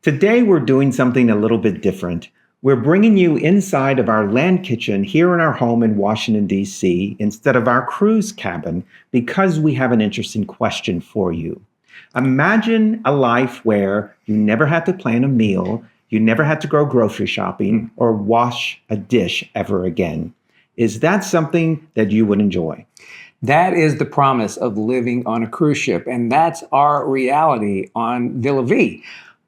Today, we're doing something a little bit different. We're bringing you inside of our land kitchen here in our home in Washington, D.C., instead of our cruise cabin, because we have an interesting question for you. Imagine a life where you never had to plan a meal, you never had to go grocery shopping, or wash a dish ever again. Is that something that you would enjoy? That is the promise of living on a cruise ship, and that's our reality on Villa Vie.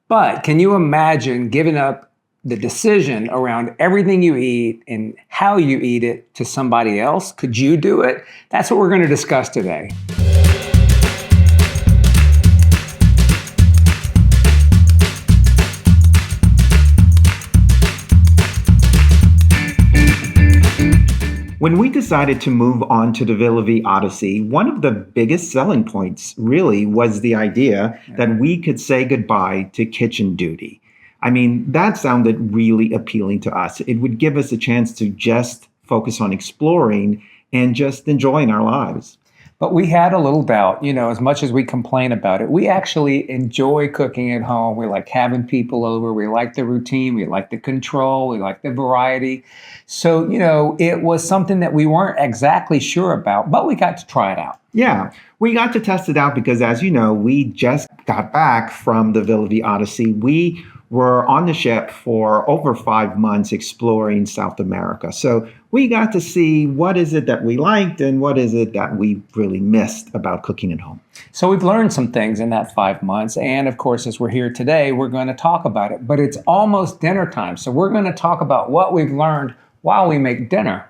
But can you imagine giving up the decision around everything you eat and how you eat it to somebody else? Could you do it? That's what we're going to discuss today. When we decided to move on to the Villa Vie Odyssey, one of the biggest selling points really was the idea that we could say goodbye to kitchen duty. I mean, that sounded really appealing to us. It would give us a chance to just focus on exploring and just enjoying our lives. But we had a little doubt, as much as we complain about it, we actually enjoy cooking at home. We like having people over. We like the routine. We like the control. We like the variety. So, it was something that we weren't exactly sure about, but we got to try it out. Yeah, we got to test it out because, as you know, we just got back from the Villa Vie Odyssey. We were on the ship for over 5 months exploring South America. So we got to see what is it that we liked and what is it that we really missed about cooking at home. So we've learned some things in that 5 months. And of course, as we're here today, we're going to talk about it. But it's almost dinner time. So we're going to talk about what we've learned while we make dinner.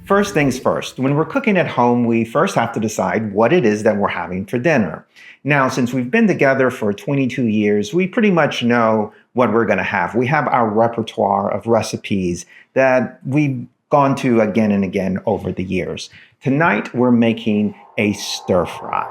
First things first, when we're cooking at home, we first have to decide what it is that we're having for dinner. Now, since we've been together for 22 years, we pretty much know what we're going to have. We have our repertoire of recipes that we've gone to again and again over the years. Tonight, we're making a stir fry.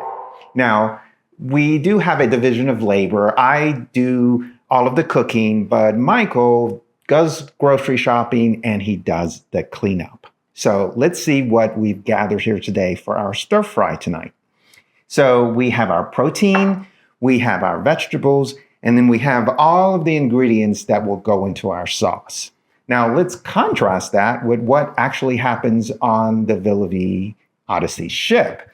Now, we do have a division of labor. I do all of the cooking, but Michael goes grocery shopping and he does the cleanup. So let's see what we've gathered here today for our stir fry tonight. So we have our protein, we have our vegetables, and then we have all of the ingredients that will go into our sauce. Now let's contrast that with what actually happens on the Villa Vie Odyssey ship.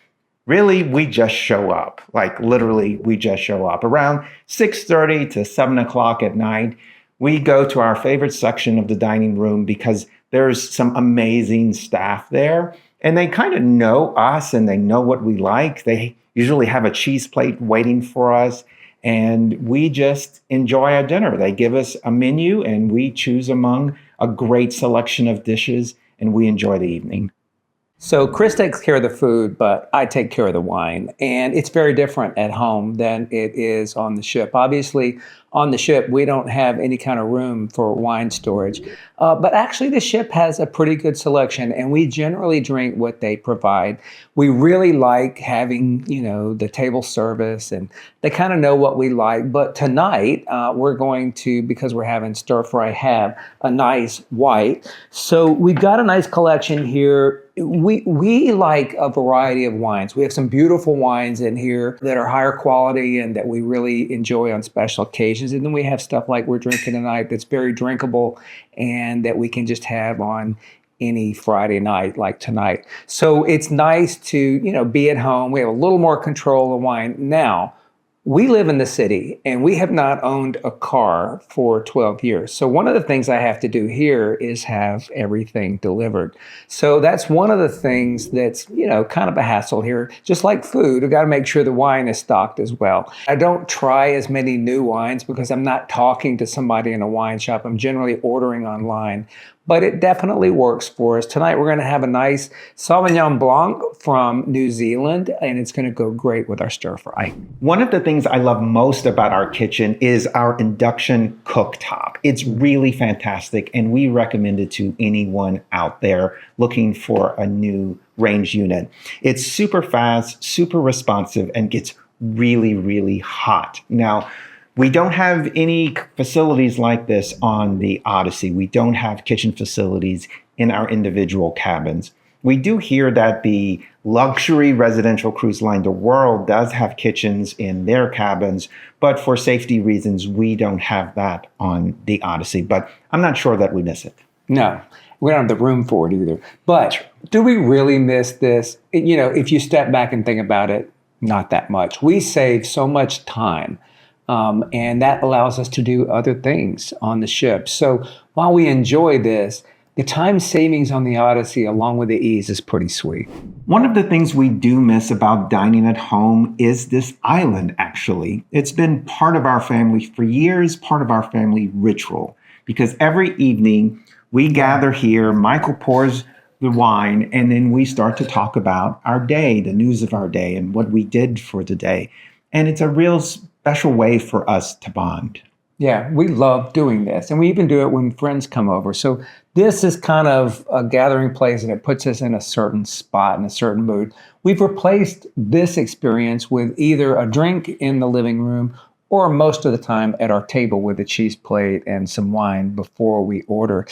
Really, we just show up. Like literally, we just show up. Around 6:30 to 7 o'clock at night, we go to our favorite section of the dining room because there's some amazing staff there, and they kind of know us and they know what we like. They usually have a cheese plate waiting for us, and we just enjoy our dinner. They give us a menu, and we choose among a great selection of dishes, and we enjoy the evening. So Chris takes care of the food, but I take care of the wine. And it's very different at home than it is on the ship. Obviously, on the ship, we don't have any kind of room for wine storage. But actually, the ship has a pretty good selection, and we generally drink what they provide. We really like having, the table service, and they kind of know what we like. But tonight, we're going to, because we're having stir fry, have a nice white. So we've got a nice collection here. We like a variety of wines. We have some beautiful wines in here that are higher quality and that we really enjoy on special occasions. And then we have stuff like we're drinking tonight that's very drinkable and that we can just have on any Friday night like tonight. So it's nice to, be at home. We have a little more control of wine. Now, we live in the city and we have not owned a car for 12 years. So one of the things I have to do here is have everything delivered. So that's one of the things that's, kind of a hassle here. Just like food, I've got to make sure the wine is stocked as well. I don't try as many new wines because I'm not talking to somebody in a wine shop. I'm generally ordering online. But it definitely works for us. Tonight we're going to have a nice Sauvignon Blanc from New Zealand, and it's going to go great with our stir fry. One of the things I love most about our kitchen is our induction cooktop. It's really fantastic, and we recommend it to anyone out there looking for a new range unit. It's super fast, super responsive, and gets really, really hot. Now, we don't have any facilities like this on the Odyssey. We don't have kitchen facilities in our individual cabins. We do hear that the luxury residential cruise line, the World, does have kitchens in their cabins, but for safety reasons, we don't have that on the Odyssey. But I'm not sure that we miss it. No, we don't have the room for it either. But do we really miss this? If you step back and think about it, not that much. We save so much time, and that allows us to do other things on the ship. So while we enjoy this, the time savings on the Odyssey, along with the ease, is pretty sweet. One of the things we do miss about dining at home is this island, actually. It's been part of our family for years, part of our family ritual, because every evening we gather here, Michael pours the wine, and then we start to talk about our day, the news of our day, and what we did for the day. And it's a real special way for us to bond. Yeah, we love doing this, and we even do it when friends come over. So this is kind of a gathering place, and it puts us in a certain spot, in a certain mood. We've replaced this experience with either a drink in the living room or most of the time at our table with a cheese plate and some wine before we order.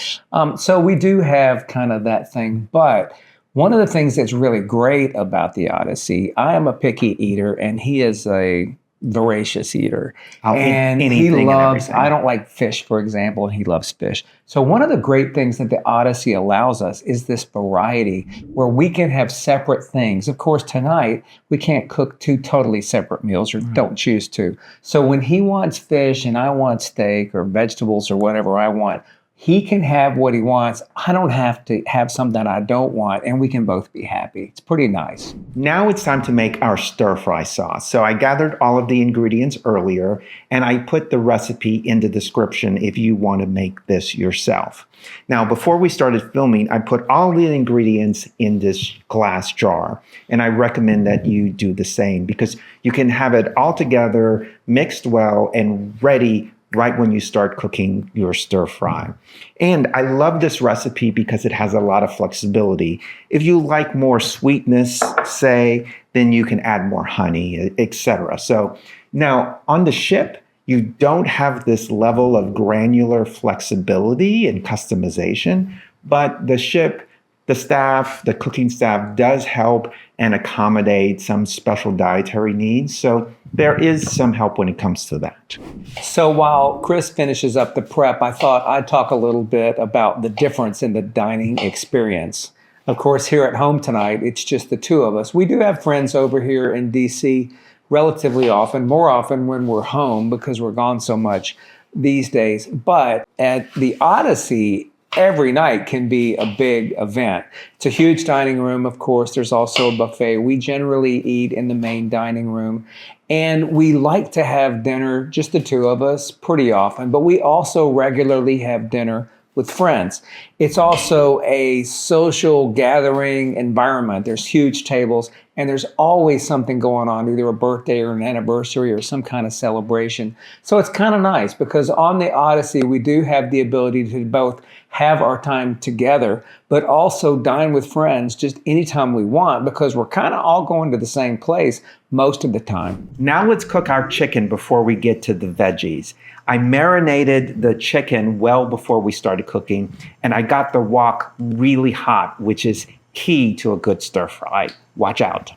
So we do have kind of that thing. But one of the things that's really great about the Odyssey, I am a picky eater, and he is a voracious eater. And he loves, I don't like fish, for example, and he loves fish. So one of the great things that the Odyssey allows us is this variety where we can have separate things. Of course, tonight, we can't cook two totally separate meals or don't choose to. So when he wants fish and I want steak or vegetables or whatever I want, he can have what he wants. I don't have to have something I don't want, and we can both be happy. It's pretty nice. Now it's time to make our stir-fry sauce. So I gathered all of the ingredients earlier, and I put the recipe in the description if you want to make this yourself. Now, before we started filming, I put all the ingredients in this glass jar, and I recommend that you do the same because you can have it all together, mixed well, and ready right when you start cooking your stir fry. And I love this recipe because it has a lot of flexibility. If you like more sweetness, say, then you can add more honey, etc. So now on the ship, you don't have this level of granular flexibility and customization, but the ship, the staff, the cooking staff does help and accommodate some special dietary needs. So there is some help when it comes to that. So while Chris finishes up the prep, I thought I'd talk a little bit about the difference in the dining experience. Of course, here at home tonight, it's just the two of us. We do have friends over here in DC relatively often, more often when we're home because we're gone so much these days. But at the Odyssey, every night can be a big event. It's a huge dining room, of course. There's also a buffet. We generally eat in the main dining room. And we like to have dinner, just the two of us, pretty often. But we also regularly have dinner with friends. It's also a social gathering environment. There's huge tables, and there's always something going on, either a birthday or an anniversary or some kind of celebration. So it's kind of nice because on the Odyssey, we do have the ability to both have our time together, but also dine with friends just anytime we want because we're kind of all going to the same place most of the time. Now let's cook our chicken before we get to the veggies. I marinated the chicken well before we started cooking, and I got the wok really hot, which is key to a good stir fry. Watch out.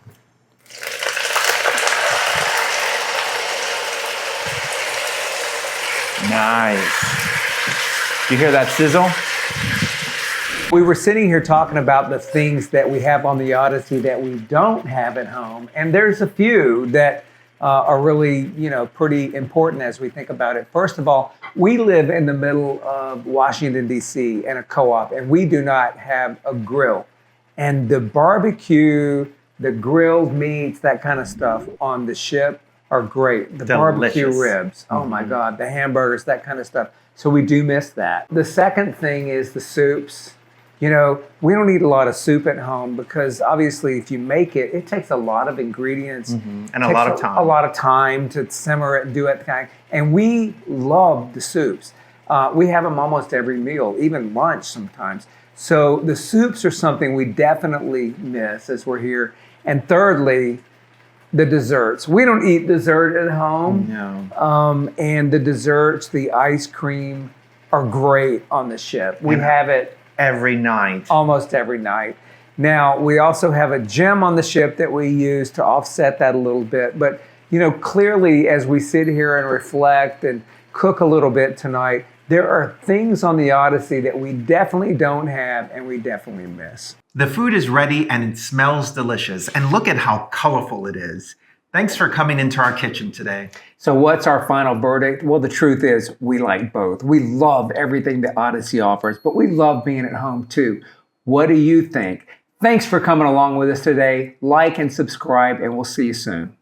Nice. You hear that sizzle? We were sitting here talking about the things that we have on the Odyssey that we don't have at home, and there's a few that are really, pretty important as we think about it. First of all, we live in the middle of Washington, D.C. and a co-op, and we do not have a grill. And the barbecue, the grilled meats, that kind of stuff on the ship are great. The barbecue ribs, oh my God, the hamburgers, that kind of stuff. So we do miss that. The second thing is the soups. We don't eat a lot of soup at home because obviously if you make it, it takes a lot of ingredients. And a lot of time. A lot of time to simmer it and do it. And we love the soups. We have them almost every meal, even lunch sometimes. So the soups are something we definitely miss as we're here. And thirdly, the desserts. We don't eat dessert at home. No. And the desserts, the ice cream are great on the ship. We have it every night. Almost every night. Now, we also have a gem on the ship that we use to offset that a little bit. But, clearly as we sit here and reflect and cook a little bit tonight, there are things on the Odyssey that we definitely don't have and we definitely miss. The food is ready and it smells delicious. And look at how colorful it is. Thanks for coming into our kitchen today. So what's our final verdict? Well, the truth is we like both. We love everything that Odyssey offers, but we love being at home too. What do you think? Thanks for coming along with us today. Like and subscribe, and we'll see you soon.